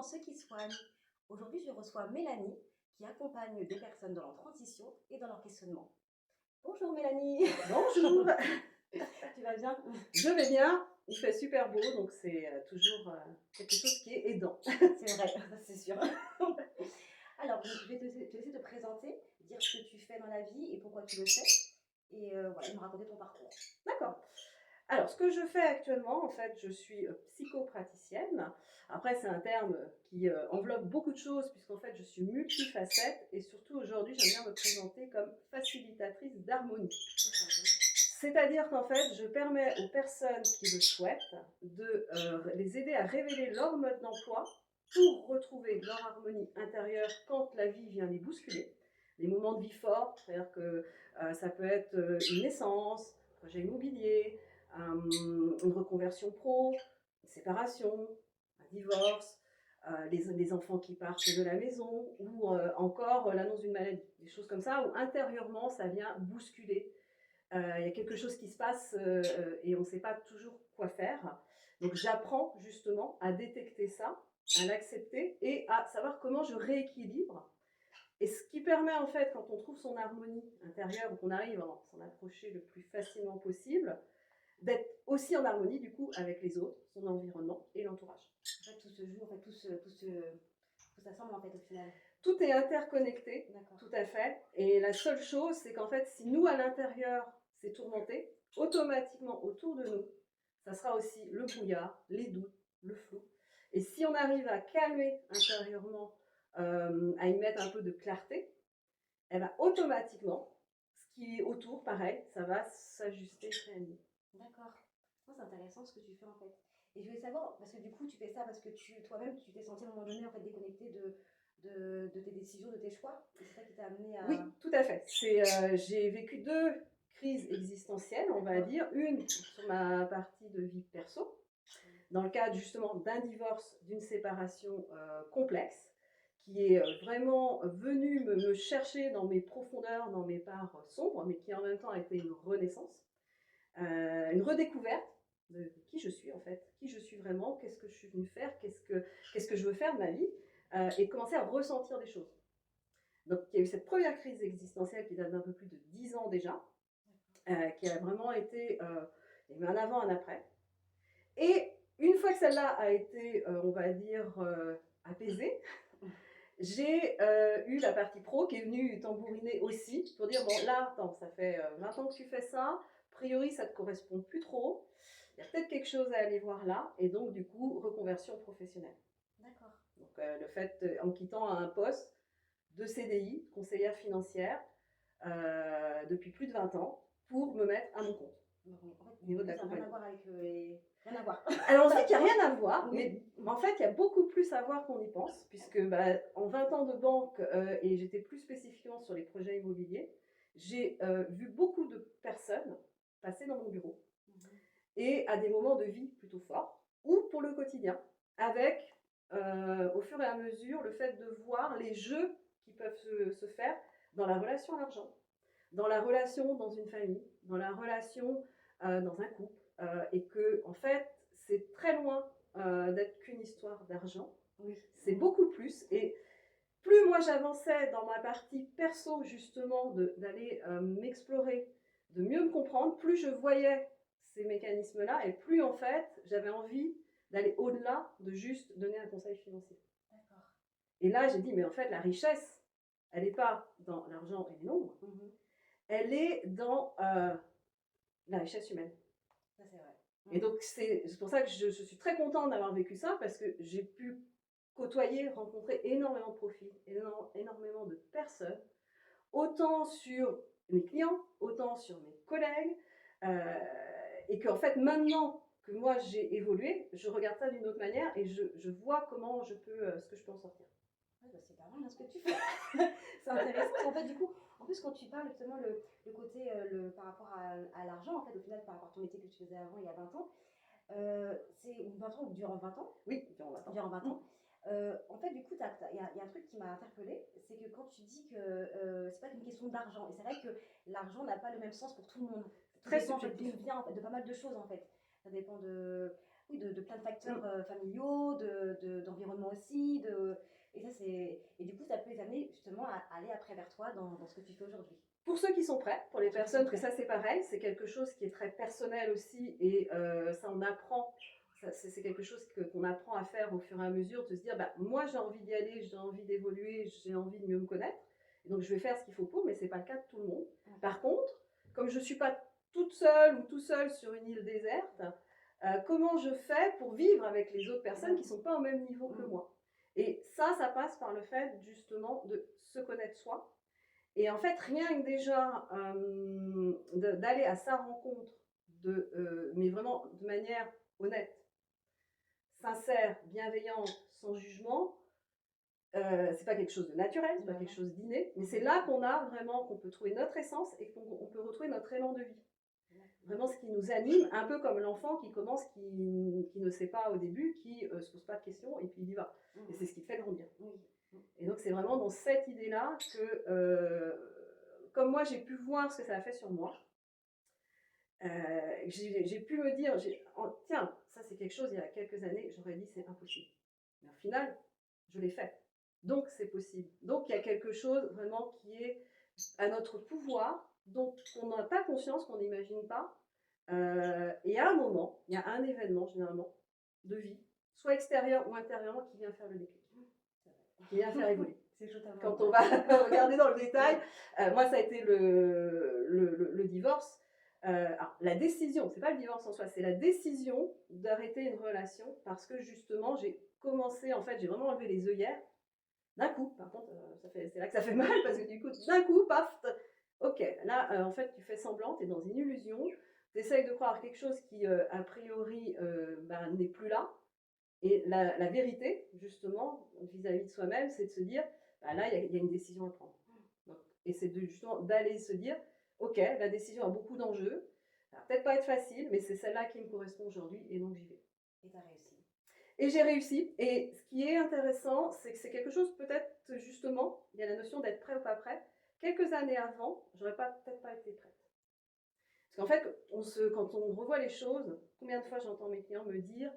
dans Ceux qui soignent. Aujourd'hui, je reçois Mélanie qui accompagne des personnes dans leur transition et dans leur questionnement. Bonjour Mélanie, Bonjour, tu vas bien? je vais bien, il fait super beau, donc c'est toujours quelque chose qui est aidant. C'est vrai, ça, c'est sûr. Alors, je vais te laisser te présenter, dire ce que tu fais dans la vie et pourquoi tu le fais, et voilà, me raconter ton parcours. D'accord. Alors, ce que je fais actuellement, en fait, je suis psychopraticienne. Après, c'est un terme qui enveloppe beaucoup de choses, puisqu'en fait, je suis multifacette et surtout aujourd'hui, j'aime bien me présenter comme facilitatrice d'harmonie. C'est-à-dire qu'en fait, je permets aux personnes qui le souhaitent de les aider à révéler leur mode d'emploi pour retrouver leur harmonie intérieure quand la vie vient les bousculer. Les moments de vie forts, c'est-à-dire que ça peut être une naissance, un projet immobilier, une reconversion pro, une séparation, un divorce, les enfants qui partent de la maison ou encore l'annonce d'une maladie. Des choses comme ça où intérieurement ça vient bousculer, il y a quelque chose qui se passe et on ne sait pas toujours quoi faire. Donc j'apprends justement à détecter ça, à l'accepter et à savoir comment je rééquilibre. Et ce qui permet en fait, quand on trouve son harmonie intérieure ou qu'on arrive à s'en approcher le plus facilement possible, d'être aussi en harmonie du coup avec les autres, son environnement et l'entourage. En fait, tout se joue, en fait, tout s'assemble en fait au final. Tout est interconnecté, D'accord. tout à fait. Et la seule chose, c'est qu'en fait, si nous, à l'intérieur, c'est tourmenté, automatiquement, autour de nous, ça sera aussi le brouillard, les doutes, le flou. Et si on arrive à calmer intérieurement, à y mettre un peu de clarté, eh ben, automatiquement, ce qui est autour, pareil, ça va s'ajuster, se réaligner. D'accord. Oh, c'est intéressant ce que tu fais en fait. Et je voulais savoir, parce que du coup, tu fais ça parce que toi-même, tu t'es senti à un moment donné en fait déconnecté de tes décisions, de tes choix. Et c'est ça qui t'a amené Oui, à. tout à fait. J'ai vécu deux crises existentielles, on va dire. Une sur ma partie de vie perso, dans le cadre justement d'un divorce, d'une séparation complexe, qui est vraiment venu me chercher dans mes profondeurs, dans mes parts sombres, mais qui en même temps a été une renaissance, une redécouverte de qui je suis en fait, qui je suis vraiment, qu'est-ce que je suis venue faire, qu'est-ce que je veux faire de ma vie, et commencer à ressentir des choses. Donc il y a eu cette première crise existentielle qui date d'un peu plus de 10 ans déjà, qui a vraiment été, il y a eu un avant, un après. Et une fois que celle-là a été, on va dire, apaisée, j'ai eu la partie pro qui est venue tambouriner aussi pour dire, bon là, attends, ça fait 20 ans que tu fais ça, a priori ça ne te correspond plus trop, il y a peut-être quelque chose à aller voir là, et donc du coup, reconversion professionnelle. D'accord. Donc le fait, en quittant un poste de CDI, conseillère financière, depuis plus de 20 ans, pour me mettre à mon compte. Donc, en fait, Au niveau de ça n'a rien à l'accompagnement. voir avec les. Rien à voir. Alors on sait qu'il n'y a rien à voir, Oui. mais en fait il y a beaucoup plus à voir qu'on y pense, puisque en 20 ans de banque, et j'étais plus spécifiquement sur les projets immobiliers, j'ai vu beaucoup de personnes passer dans mon bureau, et à des moments de vie plutôt forts, ou pour le quotidien, avec au fur et à mesure le fait de voir les jeux qui peuvent se faire dans la relation à l'argent, dans la relation dans une famille, dans la relation dans un couple, et que en fait c'est très loin d'être qu'une histoire d'argent. Oui. C'est beaucoup plus. Et plus moi j'avançais dans ma partie perso justement d'aller m'explorer, de mieux me comprendre, plus je voyais ces mécanismes-là et plus en fait j'avais envie d'aller au-delà de juste donner un conseil financier. D'accord. Et là j'ai dit mais en fait la richesse, elle n'est pas dans l'argent et les nombres, elle est dans la richesse humaine. Ça, c'est vrai. Et donc c'est pour ça que je suis très contente d'avoir vécu ça, parce que j'ai pu côtoyer, rencontrer énormément de profils, énormément de personnes, autant sur mes clients, autant sur mes collègues, et qu'en fait maintenant que moi j'ai évolué, je regarde ça d'une autre manière et je vois comment je peux, ce que je peux en sortir. Ouais, bah, c'est pas mal hein, ce que tu fais. C'est intéressant. En fait, du coup, en plus, quand tu parles justement le côté par rapport à l'argent, en fait, au final, par rapport à ton métier que tu faisais avant, il y a 20 ans, c'est 20 ans ou durant 20 ans. Oui, durant 20 ans. Durant 20 ans. En fait, du coup, il y a un truc qui m'a interpellée, c'est que quand tu dis que c'est pas qu'une question d'argent, et c'est vrai que l'argent n'a pas le même sens pour tout le monde. Tout Très dépend en fait, d'où subjectif. vient, en fait, de pas mal de choses en fait. Ça dépend de oui, de plein de facteurs familiaux, d'environnement aussi. Et, ça, et du coup, ça peut les amener justement à aller après vers toi dans ce que tu fais aujourd'hui. Pour ceux qui sont prêts, pour les personnes, parce que ça c'est pareil, c'est quelque chose qui est très personnel aussi et ça on apprend, c'est quelque chose qu'on apprend à faire au fur et à mesure, de se dire bah, moi j'ai envie d'y aller, j'ai envie d'évoluer, j'ai envie de mieux me connaître, et donc je vais faire ce qu'il faut pour, mais c'est pas le cas de tout le monde. Par contre, comme je suis pas toute seule ou tout seul sur une île déserte, comment je fais pour vivre avec les autres personnes qui sont pas au même niveau que moi? Et ça passe par le fait justement de se connaître soi. Et en fait, rien que déjà d'aller à sa rencontre, mais vraiment de manière honnête, sincère, bienveillante, sans jugement, c'est pas quelque chose de naturel, c'est pas quelque chose d'inné, mais c'est là qu'on a vraiment, qu'on peut trouver notre essence et qu'on peut retrouver notre élan de vie. Vraiment ce qui nous anime, un peu comme l'enfant qui commence, qui ne sait pas au début, qui se pose pas de questions et puis il y va. Et c'est ce qui te fait grandir. Et donc c'est vraiment dans cette idée-là que, comme moi j'ai pu voir ce que ça a fait sur moi, j'ai pu me dire, tiens, ça c'est quelque chose, il y a quelques années, j'aurais dit c'est impossible. Mais au final, je l'ai fait. Donc c'est possible. Donc il y a quelque chose vraiment qui est à notre pouvoir, dont on n'a pas conscience, qu'on n'imagine pas. Et à un moment, il y a un événement généralement de vie, soit extérieur ou intérieur, qui vient faire le déclic, qui vient faire évoluer. Quand on va regarder dans le détail, moi ça a été le divorce. Alors, la décision, c'est pas le divorce en soi, c'est la décision d'arrêter une relation parce que justement j'ai commencé, en fait, j'ai vraiment enlevé les œillères d'un coup. Par contre, c'est là que ça fait mal parce que du coup, d'un coup, paf, ok, là en fait tu fais semblant, tu es dans une illusion, tu essayes de croire quelque chose qui a priori n'est plus là. Et la vérité, justement, vis-à-vis de soi-même, c'est de se dire, bah là, il y a une décision à prendre. Donc, et c'est justement d'aller se dire, ok, la décision a beaucoup d'enjeux, ça va peut-être pas être facile, mais c'est celle-là qui me correspond aujourd'hui, et donc j'y vais. Et tu as réussi. Et j'ai réussi. Et ce qui est intéressant, c'est que c'est quelque chose, peut-être justement, il y a la notion d'être prêt ou pas prêt. Quelques années avant, j'aurais peut-être pas été prête. Parce qu'en fait, quand on revoit les choses, combien de fois j'entends mes clients me dire,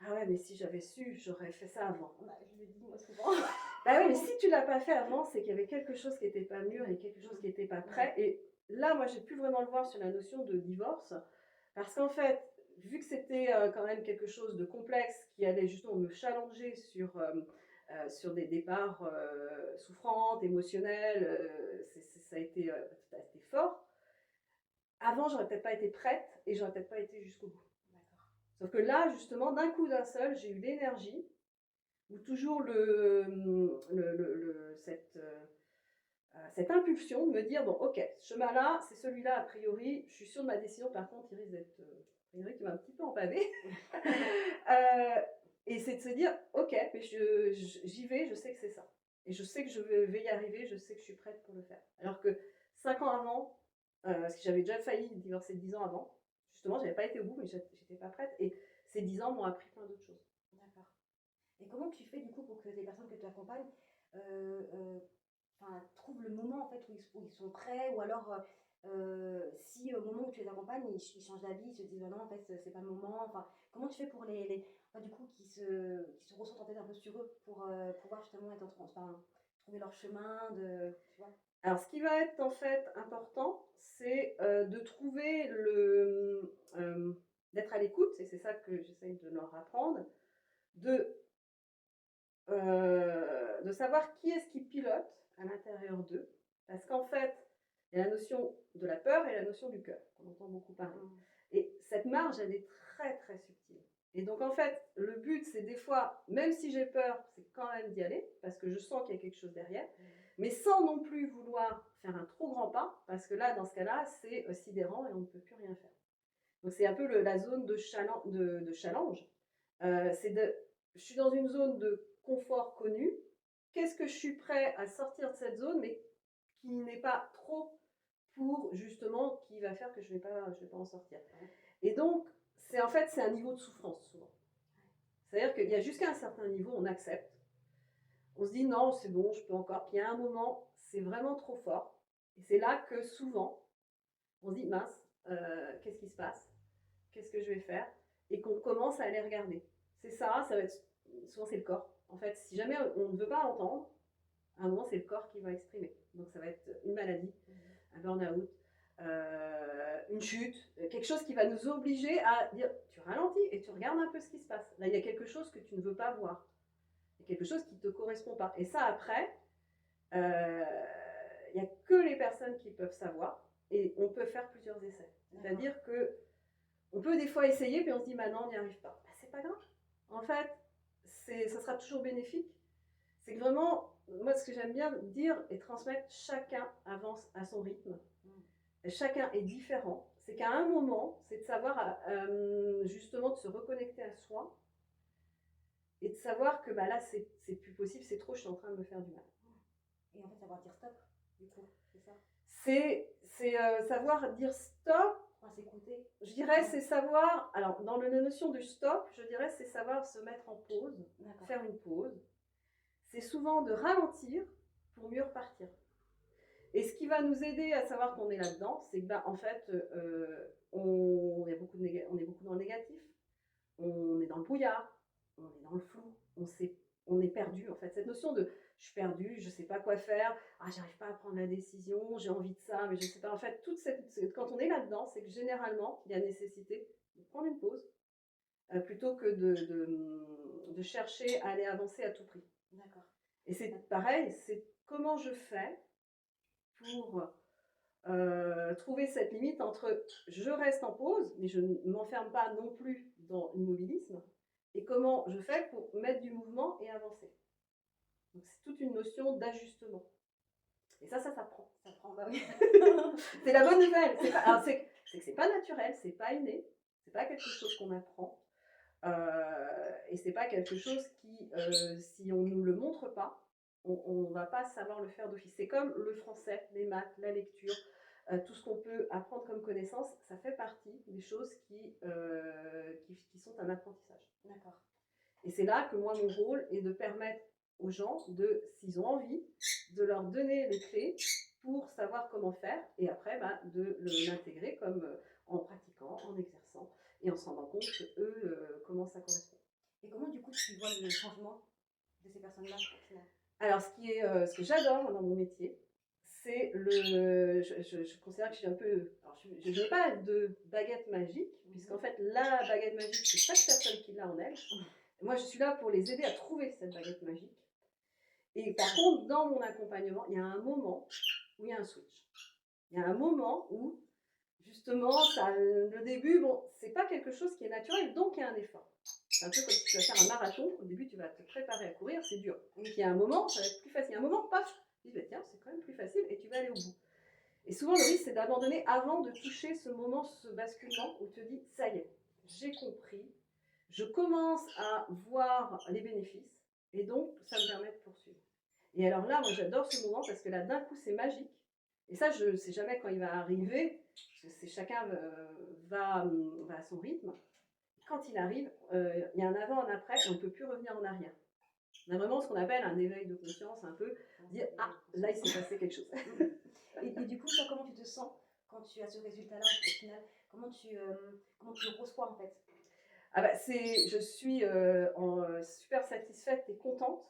ah ouais, mais si j'avais su, j'aurais fait ça avant. Bah, je le dis moi souvent. Bah oui, mais si tu l'as pas fait avant, c'est qu'il y avait quelque chose qui n'était pas mûr et quelque chose qui n'était pas prêt. Et là, moi, j'ai pu vraiment le voir sur la notion de divorce. Parce qu'en fait, vu que c'était quand même quelque chose de complexe qui allait justement me challenger sur des départs souffrantes, émotionnelles, ça a été fort. Avant, j'aurais peut-être pas été prête et j'aurais peut-être pas été jusqu'au bout. Sauf que là, justement, d'un coup d'un seul, j'ai eu l'énergie, ou toujours cette impulsion de me dire, bon, ok, ce chemin-là, c'est celui-là, a priori, je suis sûre de ma décision, par contre, il risque d'être, a priori, qui m'a un petit peu empavé. Et c'est de se dire, ok, mais j'y vais, je sais que c'est ça. Et je sais que je vais y arriver, je sais que je suis prête pour le faire. Alors que 5 ans avant, parce que j'avais déjà failli divorcer 10 ans avant, justement, j'avais pas été au bout, mais j'étais pas prête. Et ces 10 ans m'ont appris plein d'autres choses. D'accord. Et comment tu fais du coup pour que les personnes que tu accompagnes trouvent le moment en fait où ils sont prêts, ou alors si au moment où tu les accompagnes ils changent d'avis, ils se disent non en fait c'est pas le moment, enfin comment tu fais pour du coup qui se ressentent en fait un peu sur eux pour pouvoir justement être trouver leur chemin tu vois. Alors, ce qui va être en fait important, c'est de trouver d'être à l'écoute, et c'est ça que j'essaye de leur apprendre, de savoir qui est-ce qui pilote à l'intérieur d'eux, parce qu'en fait, il y a la notion de la peur et la notion du cœur, qu'on entend beaucoup parler. Et cette marge, elle est très très subtile. Et donc en fait, le but, c'est des fois, même si j'ai peur, c'est quand même d'y aller, parce que je sens qu'il y a quelque chose derrière, mais sans non plus vouloir faire un trop grand pas, parce que là, dans ce cas-là, c'est sidérant et on ne peut plus rien faire. Donc c'est un peu la zone de challenge. Je suis dans une zone de confort connu. Qu'est-ce que je suis prêt à sortir de cette zone, mais qui n'est pas trop pour justement, qui va faire que je vais pas en sortir. Et donc, c'est un niveau de souffrance souvent. C'est-à-dire qu'il y a jusqu'à un certain niveau, on accepte. On se dit non, c'est bon, je peux encore. Puis il y a un moment, c'est vraiment trop fort. Et c'est là que souvent, on se dit mince, qu'est-ce qui se passe? Qu'est-ce que je vais faire? Et qu'on commence commence à les regarder. C'est ça, ça va être, souvent c'est le corps. En fait, si jamais on ne veut pas entendre, à un moment c'est le corps qui va exprimer. Donc ça va être une maladie, un burn-out, une chute, quelque chose qui va nous obliger à dire tu ralentis et tu regardes un peu ce qui se passe. Là, il y a quelque chose que tu ne veux pas voir. Il y a quelque chose qui ne te correspond pas. Et ça, après, il n'y a que les personnes qui peuvent savoir et on peut faire plusieurs essais. C'est-à-dire que on peut des fois essayer puis on se dit bah non, on n'y arrive pas. Bah, c'est pas grave. En fait, ça sera toujours bénéfique. C'est que vraiment, moi ce que j'aime bien dire et transmettre, chacun avance à son rythme. Et chacun est différent. C'est qu'à un moment, c'est de savoir justement de se reconnecter à soi et de savoir que bah, là c'est plus possible, c'est trop, je suis en train de me faire du mal. Et en fait, savoir dire stop, du coup, c'est ça. C'est savoir dire stop. Enfin, s'écouter. Je dirais, c'est savoir. Alors, dans la notion du stop, je dirais, c'est savoir se mettre en pause, faire une pause. C'est souvent de ralentir pour mieux repartir. Et ce qui va nous aider à savoir qu'on est là-dedans, c'est que, bah, en fait, on est beaucoup dans le négatif, on est dans le brouillard, on est dans le flou, on est perdu. En fait, cette notion de je suis perdu, je ne sais pas quoi faire, j'arrive pas à prendre la décision, j'ai envie de ça, mais je ne sais pas. En fait, quand on est là-dedans, c'est que généralement, il y a nécessité de prendre une pause plutôt que de chercher à aller avancer à tout prix. D'accord. Et c'est pareil, c'est comment je fais pour trouver cette limite entre je reste en pause, mais je ne m'enferme pas non plus dans l'immobilisme, et comment je fais pour mettre du mouvement et avancer. Donc c'est toute une notion d'ajustement. Et ça s'apprend. Ça prend, bah oui. C'est la bonne nouvelle. C'est que c'est pas naturel, c'est pas inné, c'est pas quelque chose qu'on apprend. Et c'est pas quelque chose qui, si on ne nous le montre pas, on ne va pas savoir le faire d'office. C'est comme le français, les maths, la lecture, tout ce qu'on peut apprendre comme connaissance, ça fait partie des choses qui sont un apprentissage. D'accord. Et c'est là que moi, mon rôle est de permettre aux gens, s'ils ont envie, de leur donner les clés pour savoir comment faire et après de l'intégrer comme en pratiquant, en exerçant et en se rendant compte eux comment ça correspond. Et comment du coup tu vois le changement de ces personnes-là au final? Alors ce que j'adore dans mon métier, c'est je considère que je suis un peu, alors je n'ai pas de baguette magique, puisqu'en fait la baguette magique c'est chaque personne qui l'a en elle. Moi je suis là pour les aider à trouver cette baguette magique. Et par contre, dans mon accompagnement, il y a un moment où il y a un switch. Il y a un moment où, justement, le début, bon, c'est pas quelque chose qui est naturel, donc il y a un effort. C'est un peu comme si tu vas faire un marathon, au début tu vas te préparer à courir, c'est dur. Et puis il y a un moment, ça va être plus facile. Il y a un moment, paf, tu dis, bah, tiens, c'est quand même plus facile, et tu vas aller au bout. Et souvent, le risque, c'est d'abandonner avant de toucher ce moment, ce basculement, où tu te dis, ça y est, j'ai compris, je commence à voir les bénéfices, et donc ça me permet de poursuivre. Et alors là, moi j'adore ce moment parce que là d'un coup c'est magique. Et ça, je ne sais jamais quand il va arriver, parce que chacun va à son rythme. Quand il arrive, il y a un avant, un après, on ne peut plus revenir en arrière. On a vraiment ce qu'on appelle un éveil de conscience, un peu, dire là il s'est passé quelque chose. Et du coup, toi, comment tu te sens quand tu as ce résultat-là au final? Comment tu le reçois en fait? Je suis super satisfaite et contente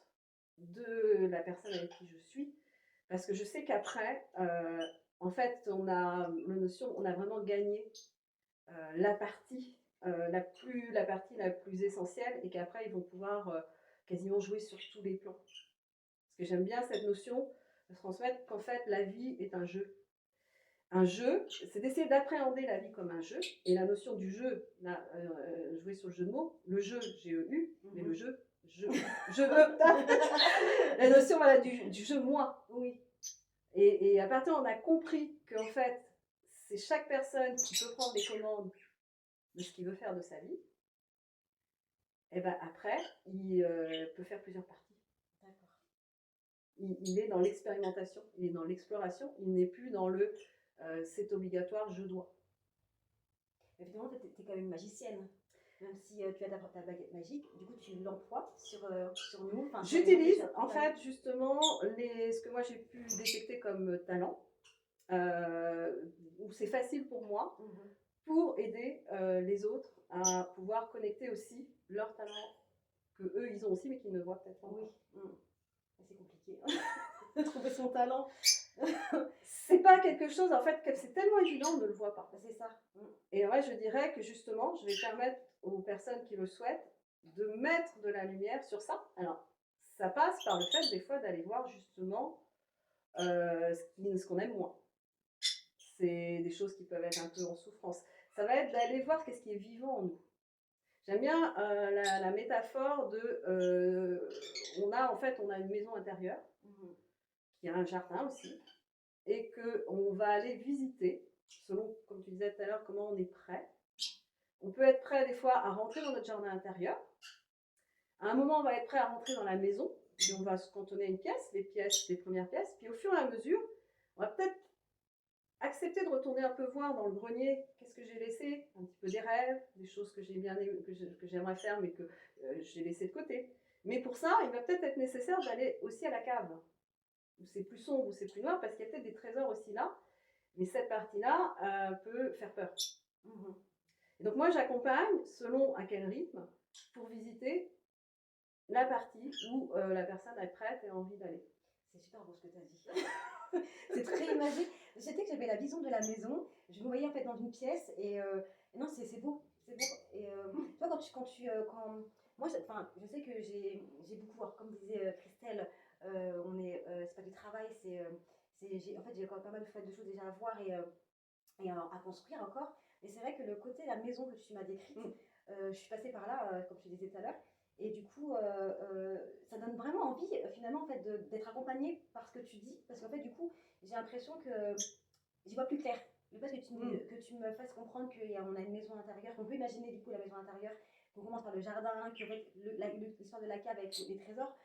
de la personne avec qui je suis, parce que je sais qu'après, en fait, on a vraiment gagné la partie la partie la plus essentielle, et qu'après ils vont pouvoir quasiment jouer sur tous les plans. Parce que j'aime bien cette notion de transmettre qu'en fait la vie est un jeu. Un jeu, c'est d'essayer d'appréhender la vie comme un jeu. Et la notion du jeu, là, jouer sur le jeu de mots, le jeu, G-E-U, mais le jeu, je veux. La notion voilà, du jeu moi. Oui. Et à partir on a compris qu'en fait, c'est chaque personne qui peut prendre les commandes de ce qu'il veut faire de sa vie. Et ben après, il peut faire plusieurs parties. D'accord. Il est dans l'expérimentation, il est dans l'exploration, il n'est plus dans le c'est obligatoire, je dois. Évidemment, tu es quand même magicienne. Même si tu as ta baguette magique, du coup tu l'emploies sur nous. J'utilise en fait justement ce que moi j'ai pu détecter comme talent, où c'est facile pour moi pour aider les autres à pouvoir connecter aussi leurs talents que eux ils ont aussi mais qu'ils ne voient peut-être pas. Oui. C'est compliqué de trouver son talent. C'est pas quelque chose, en fait, que c'est tellement évident, on ne le voit pas. C'est ça. Et ouais, je dirais que justement, je vais permettre aux personnes qui le souhaitent de mettre de la lumière sur ça. Alors, ça passe par le fait des fois d'aller voir justement ce qu'on aime moins. C'est des choses qui peuvent être un peu en souffrance. Ça va être d'aller voir qu'est-ce qui est vivant en nous. J'aime bien la métaphore de on a une maison intérieure qui a un jardin aussi et qu'on va aller visiter selon, comme tu disais tout à l'heure, comment on est prêt. On peut être prêt des fois à rentrer dans notre jardin intérieur. À un moment, on va être prêt à rentrer dans la maison, puis on va se cantonner à une pièce, les premières pièces, puis au fur et à mesure, on va peut-être accepter de retourner un peu voir dans le grenier qu'est-ce que j'ai laissé, un petit peu des rêves, des choses que j'ai bien aimé, que j'aimerais faire mais que j'ai laissé de côté. Mais pour ça, il va peut-être être nécessaire d'aller aussi à la cave, où c'est plus sombre, où c'est plus noir, parce qu'il y a peut-être des trésors aussi là, mais cette partie-là peut faire peur. Et donc moi, j'accompagne selon à quel rythme pour visiter la partie où la personne est prête et a envie d'aller. C'est super beau ce que tu as dit. C'est très imagé. C'était que j'avais la vision de la maison. Je me voyais en fait dans une pièce et non, c'est beau. C'est beau. Et tu vois, moi, je sais que j'ai beaucoup, alors, comme disait Christelle, c'est pas du travail, en fait, j'ai quand même pas mal de choses déjà à voir et à construire encore. Mais c'est vrai que le côté la maison que tu m'as décrite, je suis passée par là, comme je te disais tout à l'heure. Et du coup, ça donne vraiment envie, finalement, en fait, d'être accompagnée par ce que tu dis. Parce qu'en fait, du coup, j'ai l'impression que j'y vois plus clair. Le fait que tu me fasses comprendre qu'on a une maison intérieure, qu'on peut imaginer, du coup, la maison intérieure, qu'on commence par le jardin, l'histoire de la cave avec les trésors.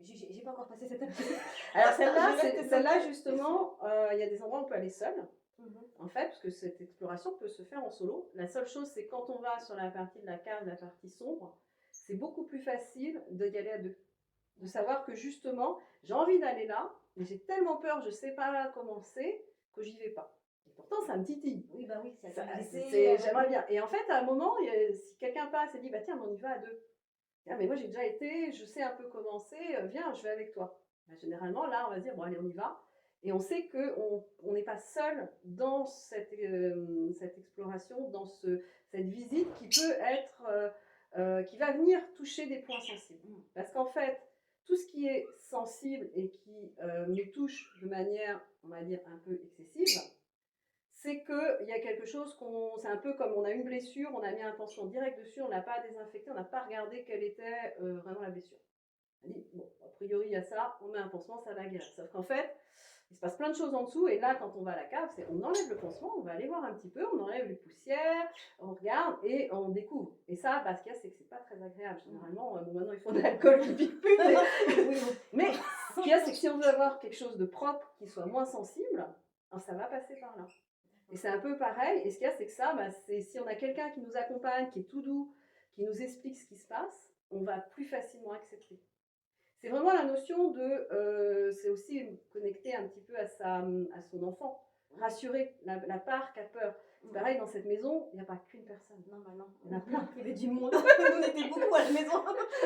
J'ai pas encore passé cette étape. Alors, celle-là justement, il y a des endroits où on peut aller seul. En fait, parce que cette exploration peut se faire en solo. La seule chose, c'est quand on va sur la partie de la cave, la partie sombre, c'est beaucoup plus facile d'y aller à deux. De savoir que justement, j'ai envie d'aller là, mais j'ai tellement peur, je ne sais pas comment c'est, que j'y vais pas. Et pourtant, ça me titille. Oui, bah oui, j'aimerais bien. Et en fait, à un moment, si quelqu'un passe et dit, bah tiens, on y va à deux. Ah, mais moi, j'ai déjà été, je sais un peu comment c'est, viens, je vais avec toi. Bah, généralement, là, on va se dire, bon, allez, on y va. Et on sait qu'on n'est pas seul dans cette exploration, dans cette visite qui peut être, qui va venir toucher des points sensibles. Parce qu'en fait, tout ce qui est sensible et qui nous touche de manière, on va dire, un peu excessive, c'est qu'il y a quelque chose c'est un peu comme on a une blessure, on a mis un pansement direct dessus, on n'a pas désinfecté, on n'a pas regardé quelle était vraiment la blessure. On a dit, bon, a priori, il y a ça, on met un pansement, ça va guérir. Sauf qu'en fait, il se passe plein de choses en dessous, et là, quand on va à la cave, on enlève le pansement, on va aller voir un petit peu, on enlève les poussières, on regarde, et on découvre. Et ça, ce qu'il y a, c'est que c'est pas très agréable. Généralement, maintenant, ils font de l'alcool qui pique plus, mais ce qu'il y a, c'est que si on veut avoir quelque chose de propre, qui soit moins sensible, ça va passer par là. Et c'est un peu pareil, et ce qu'il y a, c'est que ça, c'est si on a quelqu'un qui nous accompagne, qui est tout doux, qui nous explique ce qui se passe, on va plus facilement accepter. C'est vraiment la notion c'est aussi connecté un petit peu à son enfant, rassurer la part qui a peur. C'est pareil, dans cette maison, il n'y a pas qu'une personne. Non, bah non. Il y en a plein. Il y avait du monde. On était beaucoup à la maison.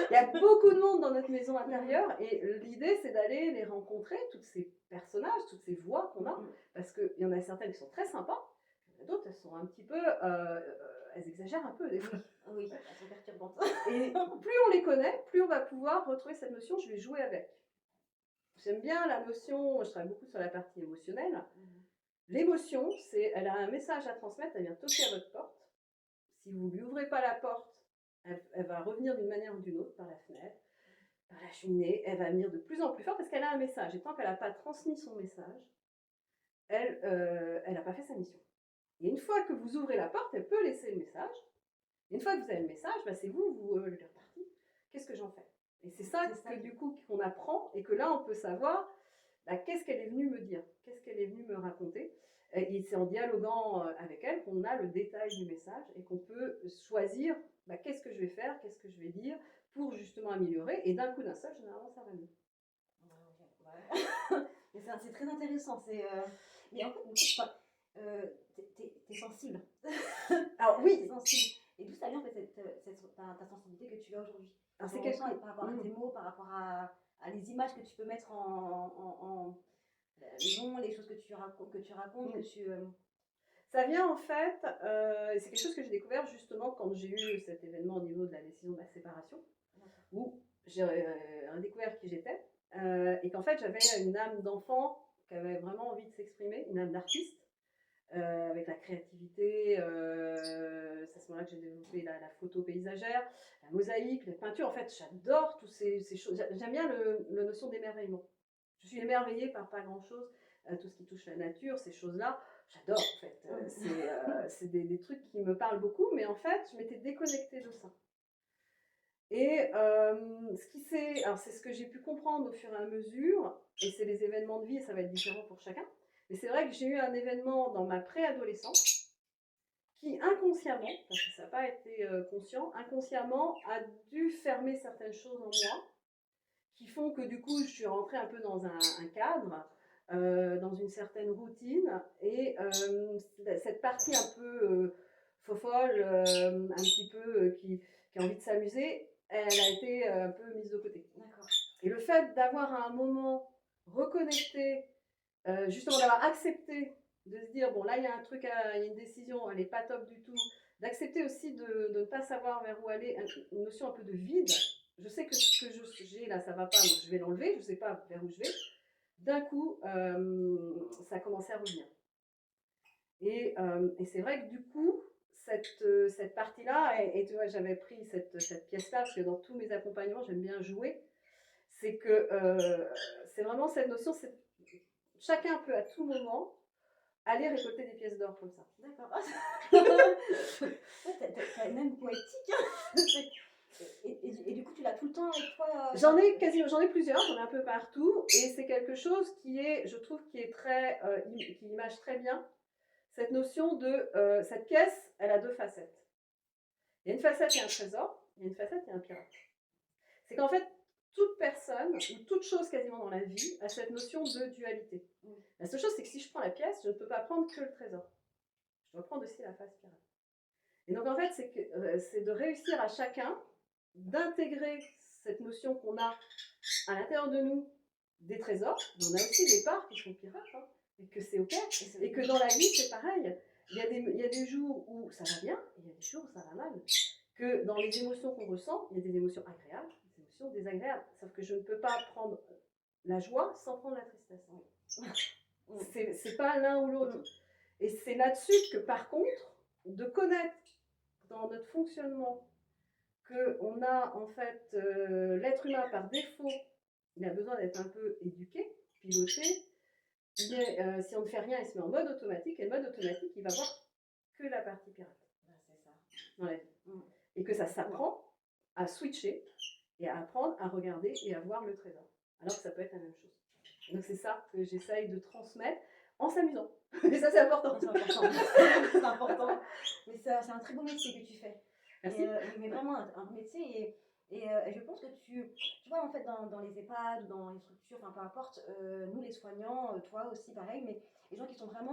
Il y a beaucoup de monde dans notre maison intérieure, et l'idée, c'est d'aller les rencontrer, tous ces personnages, toutes ces voix qu'on a, parce qu'il y en a certaines qui sont très sympas, d'autres, elles sont un petit peu... elles exagèrent un peu des fois. Oui, elles sont perturbantes. Et plus on les connaît, plus on va pouvoir retrouver cette notion, je vais jouer avec. J'aime bien la notion, je travaille beaucoup sur la partie émotionnelle. L'émotion, elle a un message à transmettre, elle vient toquer à votre porte. Si vous ne lui ouvrez pas la porte, elle va revenir d'une manière ou d'une autre, par la fenêtre, par la cheminée, elle va venir de plus en plus fort parce qu'elle a un message. Et tant qu'elle n'a pas transmis son message, elle n'a pas fait sa mission. Et une fois que vous ouvrez la porte, elle peut laisser le message. Et une fois que vous avez le message, c'est vous le repartez. Qu'est-ce que j'en fais? Et c'est ça du coup qu'on apprend, et que là on peut savoir qu'est-ce qu'elle est venue me dire, qu'est-ce qu'elle est venue me raconter. Et c'est en dialoguant avec elle qu'on a le détail du message et qu'on peut choisir qu'est-ce que je vais faire, qu'est-ce que je vais dire pour justement améliorer. Et d'un coup d'un seul, généralement ça va mieux. C'est très intéressant. Mais en fait, t'es sensible. Alors oui, T'es sensible. Et d'où ça vient en fait ta sensibilité que tu as aujourd'hui? alors c'est Ton quelque... ressent par rapport à tes mots, par rapport à les images que tu peux mettre les noms, les choses que tu racontes, que tu. Ça vient en fait, et c'est quelque chose que j'ai découvert justement quand j'ai eu cet événement au niveau de la décision de la séparation, où j'ai redécouvert qui j'étais, et qu'en fait j'avais une âme d'enfant qui avait vraiment envie de s'exprimer, une âme d'artiste, avec la créativité. C'est à ce moment-là que j'ai développé la photo paysagère, la mosaïque, la peinture. En fait, j'adore toutes ces choses. J'aime bien la notion d'émerveillement. Je suis émerveillée par pas grand-chose, tout ce qui touche la nature, ces choses-là. J'adore en fait. C'est des trucs qui me parlent beaucoup, mais en fait, je m'étais déconnectée de ça. Et alors c'est ce que j'ai pu comprendre au fur et à mesure, et c'est les événements de vie, et ça va être différent pour chacun. Mais c'est vrai que j'ai eu un événement dans ma préadolescence qui inconsciemment, parce que ça n'a pas été conscient, inconsciemment a dû fermer certaines choses en moi, qui font que du coup je suis rentrée un peu dans un cadre, dans une certaine routine, et cette partie un peu fofolle, un petit peu qui a envie de s'amuser, elle a été un peu mise de côté. D'accord. Et le fait d'avoir à un moment reconnecté, justement d'avoir accepté de se dire, bon là il y a un truc, il y a une décision, elle n'est pas top du tout, d'accepter aussi de ne pas savoir vers où aller, une notion un peu de vide. Je sais que ce que j'ai là, ça va pas, donc je vais l'enlever, je ne sais pas vers où je vais. D'un coup, ça a commencé à revenir. Et c'est vrai que du coup, cette partie-là, et tu vois, j'avais pris cette pièce-là, parce que dans tous mes accompagnements, j'aime bien jouer, c'est que c'est vraiment cette notion, chacun peut à tout moment aller récolter des pièces d'or comme ça. D'accord. T'es même poétique. Et du coup, tu l'as tout le temps avec toi? J'en ai plusieurs, j'en ai un peu partout, et c'est quelque chose qui est, je trouve, qui est très, qui image très bien cette notion de cette pièce, elle a deux facettes. Il y a une facette et un trésor, il y a une facette et un pirate. C'est qu'en fait, toute personne, ou toute chose quasiment dans la vie, a cette notion de dualité. La seule chose, c'est que si je prends la pièce, je ne peux pas prendre que le trésor. Je dois prendre aussi la face pirate. Et donc en fait, c'est de réussir à chacun d'intégrer cette notion qu'on a à l'intérieur de nous des trésors, mais on a aussi des parts qui sont pirates, hein, et que c'est ok, et que dans la vie c'est pareil. Il y a des jours où ça va bien, et il y a des jours où ça va mal. Que dans les émotions qu'on ressent, il y a des émotions agréables, des émotions désagréables. Sauf que je ne peux pas prendre la joie sans prendre la tristesse. C'est pas l'un ou l'autre. Et c'est là-dessus que par contre, de connaître dans notre fonctionnement qu'on a en fait l'être humain par défaut, il a besoin d'être un peu éduqué, piloté. Si on ne fait rien, il se met en mode automatique, et le mode automatique, il va voir que la partie pirate. C'est ça. Dans la vie. Et que ça s'apprend à switcher et à apprendre à regarder et à voir le trésor. Alors que ça peut être la même chose. Donc c'est ça que j'essaye de transmettre en s'amusant. Et ça c'est important. C'est important. C'est important. Mais c'est un très beau métier que tu fais. Merci. Mais vraiment un métier. Et je pense que tu vois, en fait, dans les EHPAD, dans les structures, enfin peu importe, nous les soignants, toi aussi pareil, mais les gens qui sont vraiment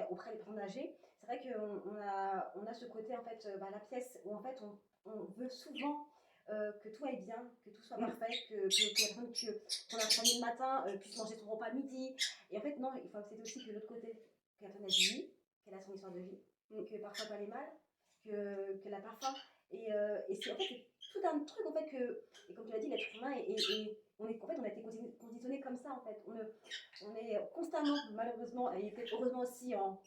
auprès des personnes âgées, c'est vrai qu'on a ce côté, en fait, la pièce où en fait on veut souvent que tout aille bien, que tout soit parfait, qu'on a famille le matin puisse manger son repas midi. Et en fait, non, il faut accepter aussi que de l'autre côté, que la personne a une vie, qu'elle a son histoire de vie, que parfois elle est mal, qu'elle n'a pas faim. Et c'est en fait tout un truc en fait et comme tu l'as dit, l'être humain on a été conditionné comme ça en fait. On est constamment, malheureusement, et peut-être heureusement aussi en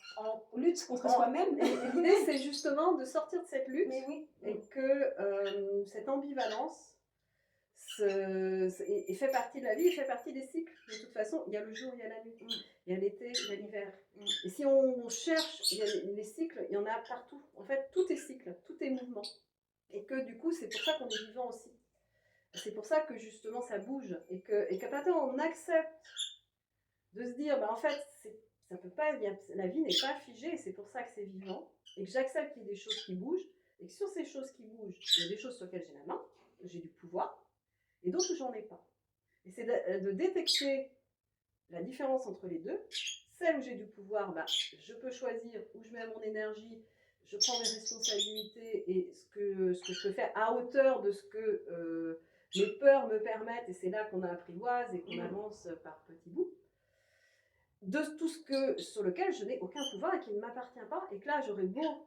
lutte contre soi-même. L'idée c'est justement de sortir de cette lutte, mais oui. et que cette ambivalence et fait partie de la vie, et fait partie des cycles. De toute façon, il y a le jour, il y a la nuit, il y a l'été, il y a l'hiver. Et si on cherche, il y a les cycles, il y en a partout. En fait, tout est cycle, tout est mouvement. Et que du coup, c'est pour ça qu'on est vivant aussi. C'est pour ça que justement ça bouge. Et qu'à partir on accepte de se dire, en fait, ça peut pas, la vie n'est pas figée, et c'est pour ça que c'est vivant. Et que j'accepte qu'il y ait des choses qui bougent. Et que sur ces choses qui bougent, il y a des choses sur lesquelles j'ai la main, j'ai du pouvoir, et d'autres j'en ai pas. Et c'est de détecter la différence entre les deux, celle où j'ai du pouvoir, bah, je peux choisir où je mets mon énergie, je prends mes responsabilités et ce que je peux faire à hauteur de ce que mes peurs me permettent, et c'est là qu'on apprivoise et qu'on avance par petits bouts, de tout ce sur lequel je n'ai aucun pouvoir et qui ne m'appartient pas, et que là j'aurais beau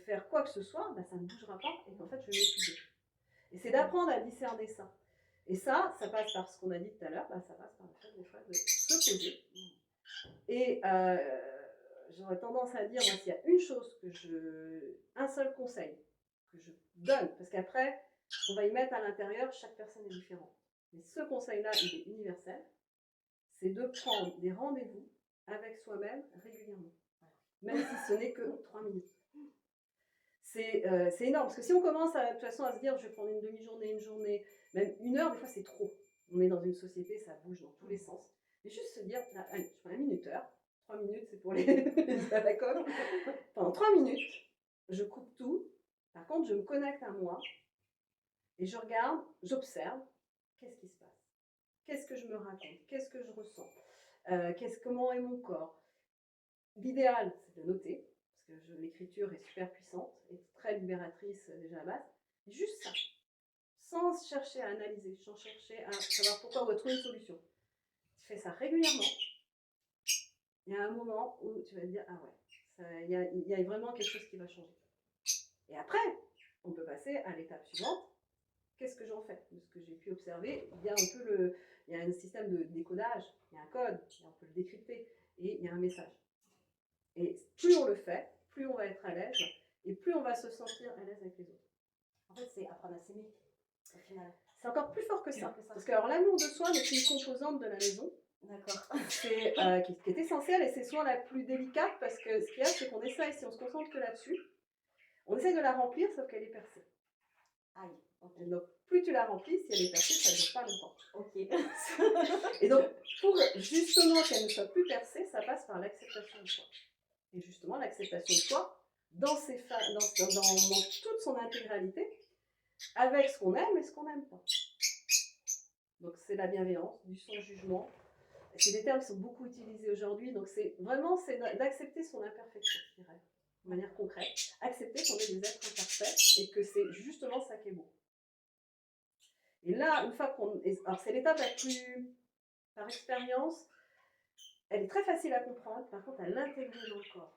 faire quoi que ce soit, bah, ça ne bougera pas et qu'en fait je vais m'épuiser. Et c'est d'apprendre à discerner ça. Et ça passe par ce qu'on a dit tout à l'heure, bah, ça passe par le fait des fois de se poser. Et j'aurais tendance à dire, moi, s'il y a une chose un seul conseil que je donne, parce qu'après, on va y mettre à l'intérieur, chaque personne est différente. Mais ce conseil-là, il est universel, c'est de prendre des rendez-vous avec soi-même régulièrement. Même si ce n'est que 3 minutes. C'est énorme, parce que si on commence de toute façon à se dire, je vais prendre une demi-journée, une journée, même 1 heure, des fois c'est trop. On est dans une société, ça bouge dans tous les sens. Mais juste se dire, allez, je prends 1 minuteur, 3 minutes c'est pour les d'accord. Pendant 3 minutes, je coupe tout. Par contre, je me connecte à moi et je regarde, j'observe, qu'est-ce qui se passe? Qu'est-ce que je me raconte? Qu'est-ce que je ressens? Comment est mon corps? L'idéal, c'est de noter, parce que l'écriture est super puissante et très libératrice déjà à base. Juste ça, sans chercher à analyser, sans chercher à savoir pourquoi ou à trouver une solution. Tu fais ça régulièrement. Il y a un moment où tu vas te dire, ah ouais, il y a vraiment quelque chose qui va changer. Et après, on peut passer à l'étape suivante. Qu'est-ce que j'en fais de ce que j'ai pu observer? Il y a un système de décodage, il y a un code, on peut le décrypter, et il y a un message. Et plus on le fait, plus on va être à l'aise, et plus on va se sentir à l'aise avec les autres. En fait, c'est apprendre à s'aimer, au final. C'est encore plus fort que ça. Parce que alors, l'amour de soi n'est qu'une composante de la maison. D'accord. Qui est essentielle, et c'est souvent la plus délicate, parce que ce qu'il y a, c'est qu'on essaye, si on se concentre que là-dessus, on essaye de la remplir, sauf qu'elle est percée. Aïe. Okay. Donc, plus tu la remplis, si elle est percée, ça ne dure pas longtemps. Ok. Et donc, pour justement qu'elle ne soit plus percée, ça passe par l'acceptation de soi. Et justement, l'acceptation de soi, dans toute son intégralité, avec ce qu'on aime et ce qu'on n'aime pas. Donc, c'est la bienveillance, du sans-jugement. C'est des termes qui sont beaucoup utilisés aujourd'hui. Donc, c'est d'accepter son imperfection, je dirais, de manière concrète. Accepter qu'on est des êtres imparfaits et que c'est justement ça qui est beau. Et là, une fois alors, c'est l'étape la plus, par expérience, elle est très facile à comprendre. Par contre, à l'intégrer dans le corps,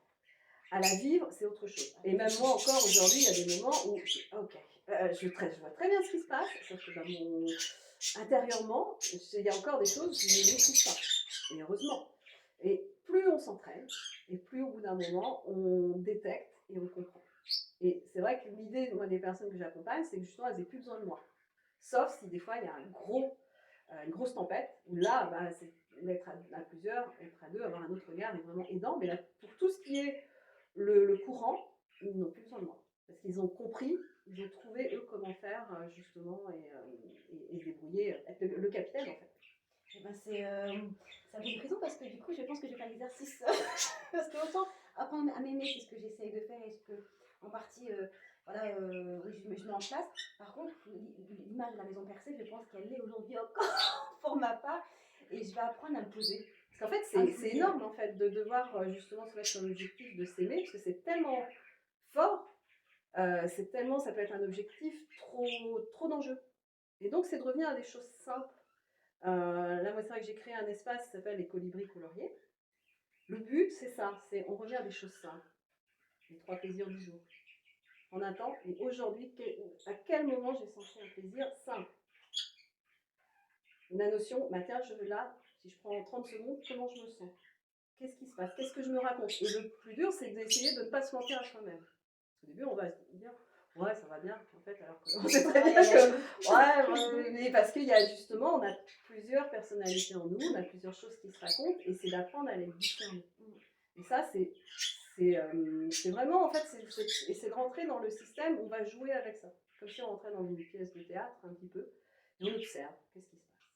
à la vivre, c'est autre chose. Et même moi, encore aujourd'hui, il y a des moments où ok, je vois très bien ce qui se passe, sauf que intérieurement, il y a encore des choses que je ne maîtrise pas. Et heureusement. Et plus on s'entraîne, et plus au bout d'un moment, on détecte et on comprend. Et c'est vrai que l'idée, moi, des personnes que j'accompagne, c'est que justement, elles n'aient plus besoin de moi. Sauf si des fois, il y a une grosse tempête, où là, bah, c'est d'être à plusieurs, être à deux, avoir un autre regard est vraiment aidant. Mais là, pour tout ce qui est le courant, ils n'ont plus besoin de moi. Parce qu'ils ont compris, ils ont trouvé, eux, comment faire, justement, et débrouiller, être le capitaine, en fait. Et ben ça me fait une prison, parce que du coup, je pense que je vais faire l'exercice. Parce que autant apprendre à m'aimer, c'est ce que j'essaye de faire, et ce que, en partie, oui, je mets en place. Par contre, l'image de la maison percée, je pense qu'elle l'est aujourd'hui encore pour ma part, et je vais apprendre à me poser. Parce qu'en fait, c'est énorme, en fait, de devoir justement se mettre comme objectif de s'aimer, parce que c'est tellement fort, ça peut être un objectif trop d'enjeux. Et donc, c'est de revenir à des choses simples. Là, moi, c'est vrai que j'ai créé un espace qui s'appelle les colibris coloriés. Le but, c'est ça, on revient à des choses simples. Les 3 plaisirs du jour. En un temps, et aujourd'hui, à quel moment j'ai senti un plaisir simple? La notion, bah tiens, là, si je prends 30 secondes, comment je me sens? Qu'est-ce qui se passe? Qu'est-ce que je me raconte? Et le plus dur, c'est d'essayer de ne pas se mentir à soi-même. Au début, on va se dire, ouais, ça va bien, en fait, alors que c'est très bien que, ouais, mais parce qu'il y a justement, on a plusieurs personnalités en nous, on a plusieurs choses qui se racontent, et c'est d'apprendre à les discerner. Et ça, c'est vraiment, en fait, c'est de rentrer dans le système, on va jouer avec ça. Comme si on rentrait dans une pièce de théâtre, un petit peu, et on observe, qu'est-ce qui se passe.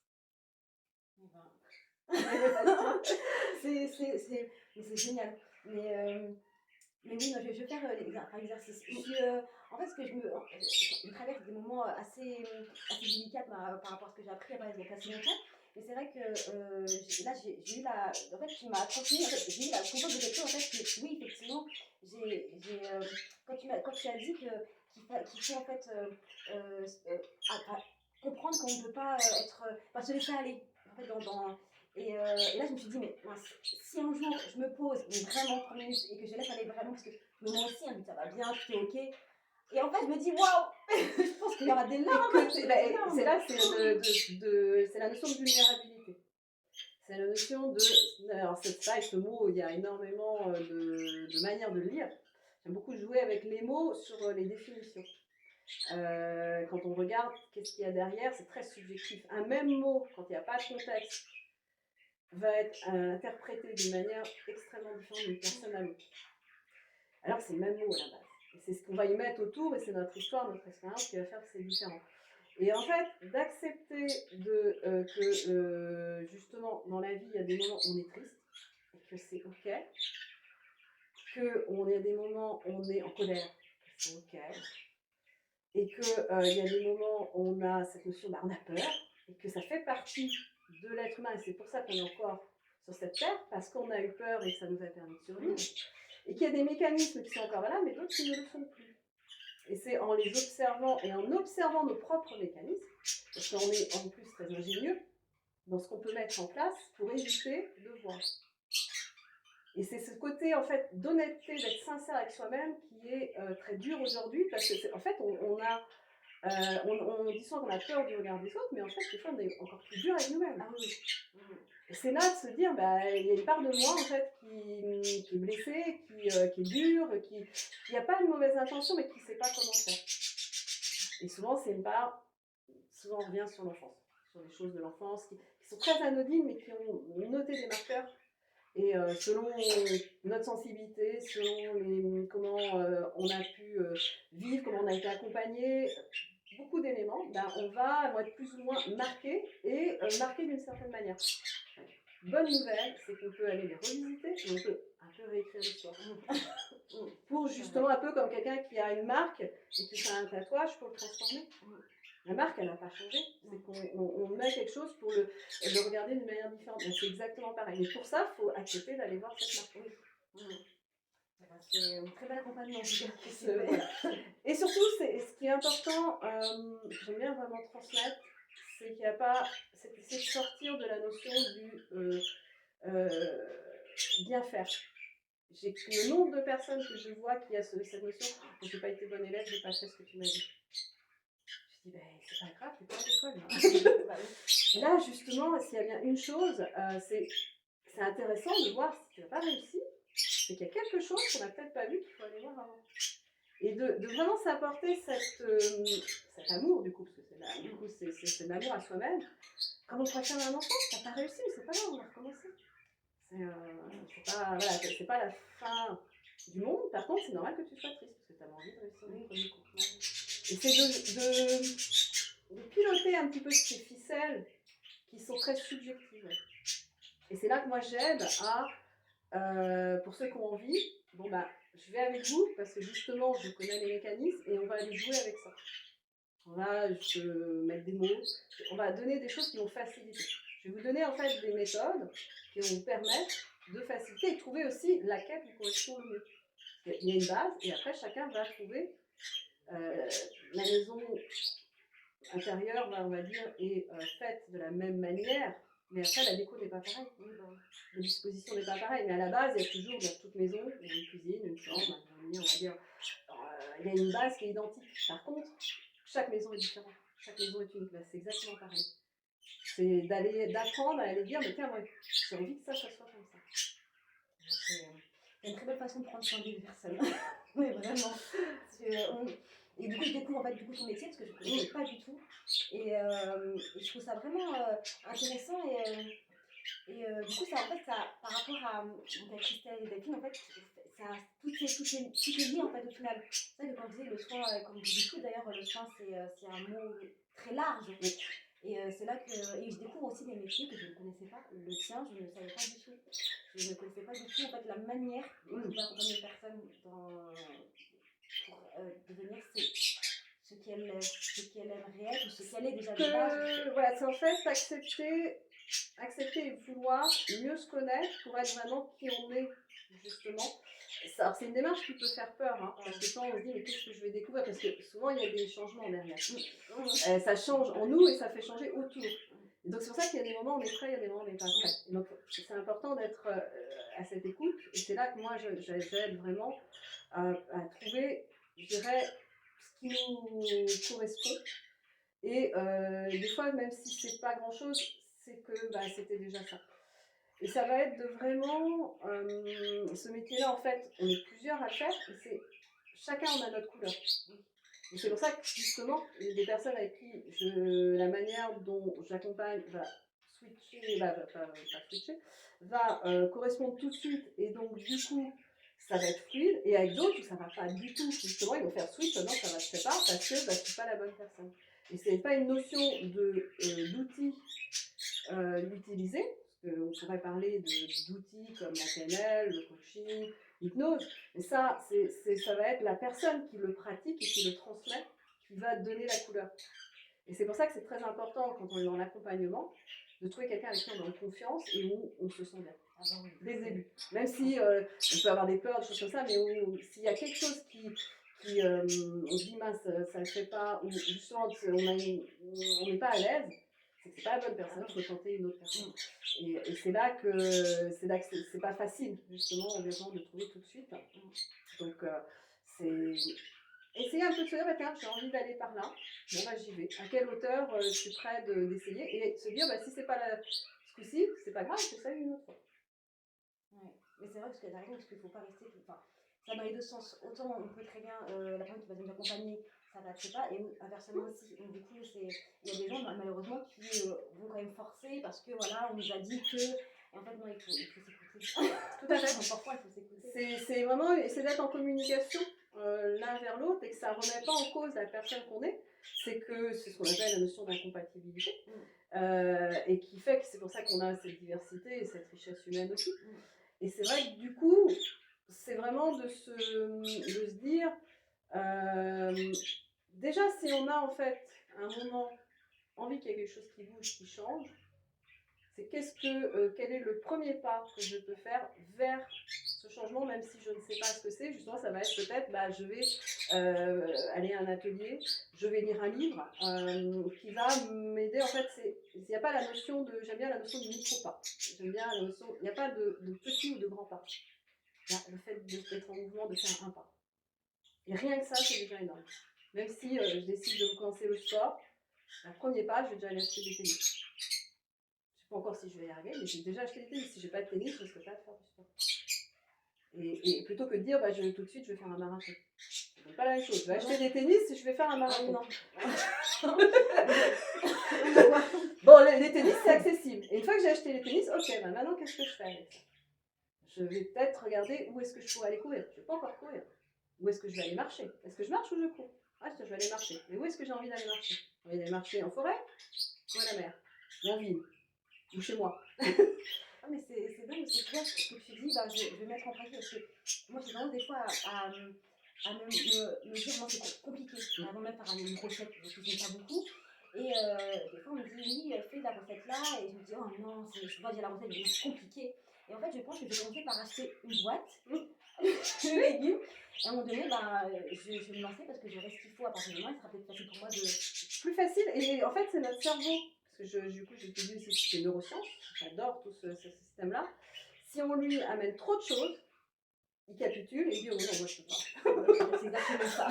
C'est génial. Mais oui, non, je vais faire l'exercice. En fait, je traverse des moments assez délicats par rapport à ce que j'ai appris il y a pas si longtemps. Mais c'est vrai que là, j'ai eu la. En fait, tu m'as transmis, en fait, j'ai eu la conscience de quelque chose, en fait, que oui, effectivement, quand tu as dit qu'il faut, en fait, comprendre qu'on ne peut pas se laisser aller, en fait, et là, je me suis dit, mais mince, si un jour je me pose, mais vraiment 3 minutes, et que je laisse aller vraiment, parce que moi aussi, hein, ça va bien, tout est ok, et en fait, je me dis, waouh, je pense qu'il y aura des larmes, C'est des larmes. là, c'est la notion de vulnérabilité. C'est la notion de. Alors, c'est ça, et ce mot, il y a énormément de manières de le lire. J'aime beaucoup jouer avec les mots sur les définitions. Quand on regarde qu'est-ce qu'il y a derrière, c'est très subjectif. Un même mot, quand il n'y a pas de contexte, va être interprété d'une manière extrêmement différente d'une personne à l'autre. Alors que c'est le même mot à la base. Et c'est ce qu'on va y mettre autour, et c'est notre histoire, notre expérience qui va faire que c'est différent. Et en fait, d'accepter que justement, dans la vie, il y a des moments où on est triste, et que c'est ok, qu'il y a des moments où on est en colère, c'est ok, et qu'il y a des moments où on a cette notion, on a peur, et que ça fait partie de l'être humain, et c'est pour ça qu'on est encore sur cette terre, parce qu'on a eu peur et que ça nous a permis de survivre, et qu'il y a des mécanismes qui sont encore là, mais d'autres qui ne le sont plus. Et c'est en les observant et en observant nos propres mécanismes, parce qu'on est en plus très ingénieux dans ce qu'on peut mettre en place pour éviter de voir. Et c'est ce côté en fait d'honnêteté, d'être sincère avec soi-même qui est très dur aujourd'hui, parce que en fait on dit souvent qu'on a peur du regard des autres, mais en fait des fois on est encore plus dur avec nous-mêmes. Ah oui. Et c'est là de se dire, il y a une part de moi en fait qui est blessée, qui est dure, qui n'a pas une mauvaise intention, mais qui ne sait pas comment faire. Et souvent c'est une part, souvent on revient sur l'enfance, sur les choses de l'enfance qui sont très anodines, mais qui ont noté des marqueurs. Et selon notre sensibilité, selon comment on a pu vivre, comment on a été accompagné, beaucoup d'éléments, on va être plus ou moins marqués et marqués d'une certaine manière. Bonne nouvelle, c'est qu'on peut aller les revisiter et on peut un peu réécrire l'histoire. Pour justement, un peu comme quelqu'un qui a une marque et qui fait un tatouage pour le transformer. La marque, elle n'a pas changé. C'est qu'on met quelque chose pour le regarder d'une manière différente. C'est exactement pareil. Mais pour ça, il faut accepter d'aller voir cette marque. C'est un très bel accompagnement. Voilà. Et surtout, ce qui est important, j'aime bien vraiment transmettre, c'est qu'il n'y a pas. C'est de sortir de la notion du bien faire. Le nombre de personnes que je vois qui a cette notion, je n'ai pas été bonne élève, je n'ai pas fait ce que tu m'as dit. Je dis, c'est pas grave, t'es pas à l'école. Là, justement, s'il y a bien une chose, c'est intéressant de voir si tu n'as pas réussi, c'est qu'il y a quelque chose qu'on n'a peut-être pas vu qu'il faut aller voir avant. Et de vraiment s'apporter cet amour, du coup, parce que c'est l'amour à soi-même. Comme on préfère un enfant, t'as pas réussi, mais c'est pas grave, on va recommencer. C'est pas la fin du monde. Par contre, c'est normal que tu sois triste, parce que tu avais envie de réussir le premier coup. Et c'est de piloter un petit peu ces ficelles qui sont très subjectives. Et c'est là que moi j'aide à, pour ceux qui ont envie, je vais avec vous, parce que justement, je connais les mécanismes, et on va aller jouer avec ça. On va mettre des mots, on va donner des choses qui vont faciliter. Je vais vous donner en fait des méthodes qui vont vous permettre de faciliter et trouver aussi laquelle vous correspond le mieux. Il y a une base, et après chacun va trouver la maison intérieure, on va dire, est faite de la même manière, mais après la déco n'est pas pareille. La disposition n'est pas pareille, mais à la base, il y a toujours dans toute maison une cuisine, une chambre, on va dire, il y a une base qui est identique. Par contre, chaque maison est différente, chaque maison est unique. C'est exactement pareil. C'est d'apprendre à aller dire, mais tiens, moi, j'ai envie que ça soit comme ça. C'est une très belle façon de prendre soin des personnes. Mais vraiment. Et du coup, je découvre en fait ton métier parce que je ne connaissais pas du tout. Et je trouve ça vraiment intéressant. Et du coup, ça, en fait, par rapport à Christelle et Delphine, en fait, tout est lié en fait au final. C'est vrai que quand je disais le soin, comme vous dites tout d'ailleurs, le soin c'est un mot très large. Et c'est là que je découvre aussi des métiers que je ne connaissais pas. Le tien, je ne savais pas du tout. Je ne connaissais pas du tout en fait la manière dont vous accompagnez une personne pour devenir ce qu'elle aimerait être ou ce qu'elle est déjà de base. Voilà, c'est en fait accepter accepter et vouloir mieux se connaître pour être vraiment qui on est, justement. Alors, c'est une démarche qui peut faire peur, hein, parce que quand on se dit mais qu'est-ce que je vais découvrir, parce que souvent il y a des changements derrière. Ça change en nous et ça fait changer autour. Et donc c'est pour ça qu'il y a des moments où on est prêt, il y a des moments où on n'est pas prêt. Et donc c'est important d'être à cette écoute. Et c'est là que moi j'aide vraiment à trouver, je dirais, ce qui nous correspond. Et des fois, même si c'est pas grand chose, c'est que c'était déjà ça. Et ça va être de vraiment, ce métier-là, en fait, on est plusieurs à le faire, et chacun on a notre couleur. Et c'est pour ça que justement, des personnes avec qui la manière dont j'accompagne va switcher, va correspondre tout de suite, et donc du coup, ça va être fluide, et avec d'autres, ça va pas du tout. Justement, ils vont faire switch, non, ça va se faire pas, parce que je suis pas la bonne personne. Et c'est pas une notion d'outil utilisé, parce qu'on pourrait parler d'outils comme la PNL, le coaching, l'hypnose, mais ça va être la personne qui le pratique et qui le transmet qui va donner la couleur. Et c'est pour ça que c'est très important, quand on est dans l'accompagnement, de trouver quelqu'un avec qui on est en confiance et où on se sent bien, dès le début. Même si on peut avoir des peurs, des choses comme ça, mais s'il y a quelque chose qui on se dit mince, ça ne fait pas, ou justement on n'est pas à l'aise, c'est que c'est pas la bonne personne, il faut tenter une autre personne. Et c'est là que c'est pas facile, justement, obligatoirement de trouver tout de suite. Donc c'est essayer un peu de se dire, tiens, j'ai envie d'aller par là, bon j'y vais. À quelle hauteur je suis prête d'essayer, et se dire, si c'est pas ce coup-ci, c'est pas grave, c'est ça une autre fois. Ouais. Mais c'est vrai parce que t'as raison, parce qu'il faut pas rester. Enfin, ça va dans les deux sens. Autant on peut très bien, la personne qui va nous accompagner, ça ne fait pas, et inversement aussi. Donc du coup, il y a des gens malheureusement qui vont quand même forcer parce que voilà, on nous a dit que. Et en fait, non, il faut s'écouter. Tout à fait. Donc, parfois, il faut s'écouter. C'est vraiment essayer d'être en communication l'un vers l'autre, et que ça ne remet pas en cause la personne qu'on est. C'est ce qu'on appelle la notion d'incompatibilité. Et qui fait que c'est pour ça qu'on a cette diversité et cette richesse humaine aussi. Et c'est vrai que du coup, c'est vraiment de se dire, déjà si on a en fait un moment envie qu'il y ait quelque chose qui bouge, qui change, c'est quel est le premier pas que je peux faire vers ce changement, même si je ne sais pas ce que c'est. Justement, ça va être peut-être, je vais aller à un atelier, je vais lire un livre qui va m'aider. En fait, il n'y a pas la notion j'aime bien la notion du micro-pas. J'aime bien la notion, il n'y a pas de petit ou de grand pas. Il y a le fait d'être en mouvement, de faire un pas. Et rien que ça, c'est déjà énorme. Même si je décide de commencer le sport, le premier pas, je vais déjà aller acheter des tennis. Je ne sais pas encore si je vais y arriver, mais j'ai déjà acheté des tennis. Si je n'ai pas de tennis, je ne risque pas de faire du sport. Et plutôt que de dire, tout de suite, je vais faire un marathon. C'est pas la même chose. Je vais acheter des tennis et je vais faire un marathon. Bon, les tennis, c'est accessible. Et une fois que j'ai acheté les tennis, ok, maintenant, qu'est-ce que je fais avec ça? Je vais peut-être regarder où est-ce que je pourrais aller courir. Je ne vais pas encore courir. Où est-ce que je vais aller marcher? Est-ce que je marche ou je cours? Je vais aller marcher. Mais où est-ce que j'ai envie d'aller marcher? J'ai envie d'aller marcher en forêt ou à la mer? Ou en ville? Ou chez moi? Mais c'est dingue, c'est clair ce que tu dis, je vais mettre en pratique parce que moi j'ai tendance des fois à me dire, moi c'est compliqué, avant même faire une recette, je cuisine pas beaucoup, et des fois on me dit, oui, fais la recette là, et je me dis, oh non, je dois dire la recette, c'est compliqué, et en fait je pense que je vais commencer par acheter une boîte de légumes, et à un moment donné, je vais me lancer parce que j'aurai ce qu'il faut à partir de moi, il sera peut-être facile pour moi de... Plus facile, et en fait c'est notre cerveau. Parce que du coup, j'ai étudié aussi ce qui est neurosciences, j'adore tout ce système-là. Si on lui amène trop de choses, il capitule et il dit oh non, moi je peux pas. C'est exactement ça.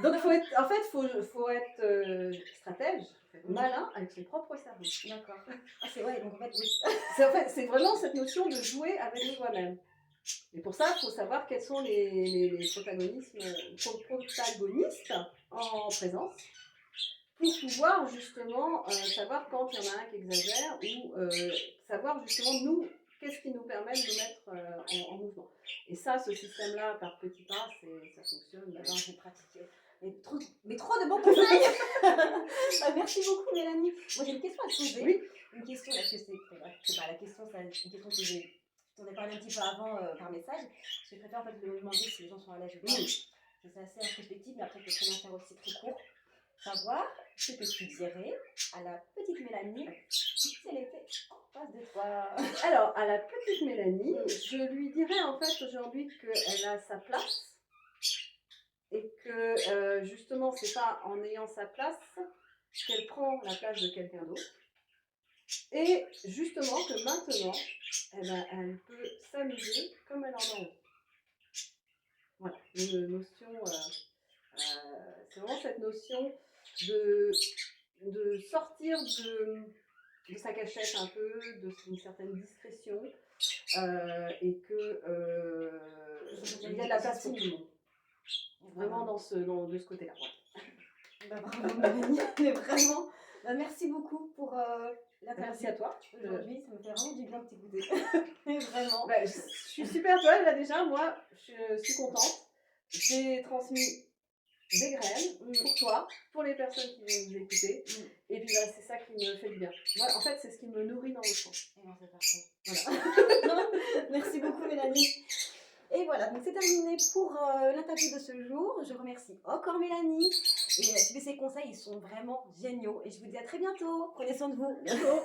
Donc faut être stratège, faut être malin avec son propre cerveau. D'accord. C'est vrai, donc en fait, oui. C'est vraiment cette notion de jouer avec soi-même. Et pour ça, il faut savoir quels sont les protagonistes en présence, pour pouvoir justement savoir quand il y en a un qui exagère, ou savoir justement nous, qu'est-ce qui nous permet de nous mettre en mouvement. Et ça, ce système-là, par petits pas, ça fonctionne. J'ai pratiqué. Mais trop de bons conseils. Merci beaucoup Mélanie. Moi j'ai une question à te poser. Oui. Une question, est-ce que c'est la question, c'est une question que j'en ai parlé un petit peu avant par message. Parce que je préfère en fait me demander si les gens sont à l'aise ou pas. C'est assez introspectif, mais après je peux très bien faire aussi très court. savoir ce que tu dirais à la petite Mélanie si elle était en face de toi. Alors, à la petite Mélanie, je lui dirais en fait aujourd'hui qu'elle a sa place et que justement, c'est pas en ayant sa place qu'elle prend la place de quelqu'un d'autre. Et justement que maintenant, eh ben, elle peut s'amuser comme elle en a envie. Voilà, une notion, c'est vraiment cette notion de sortir de sa cachette un peu, d'une certaine discrétion, et que il y a de la place pour tout le monde. Vraiment de ce côté-là. Ouais. Bah, bravo Mélanie, mais vraiment, bah, merci beaucoup pour l'interview. Merci à toi. Aujourd'hui, ça me fait vraiment du bien de t'écouter. Mais vraiment. Bah, je suis super, toi là déjà, moi je suis contente. J'ai transmis des graines pour toi, pour les personnes qui vont nous écouter. Et puis bah, c'est ça qui me fait du bien. Moi, en fait, c'est ce qui me nourrit dans le sens. Et ben, c'est parfait. Voilà. Merci beaucoup Mélanie. Et voilà, donc c'est terminé pour l'interview de ce jour. Je remercie encore Mélanie. Et tous ces conseils, ils sont vraiment géniaux. Et je vous dis à très bientôt. Prenez soin de vous. Bientôt.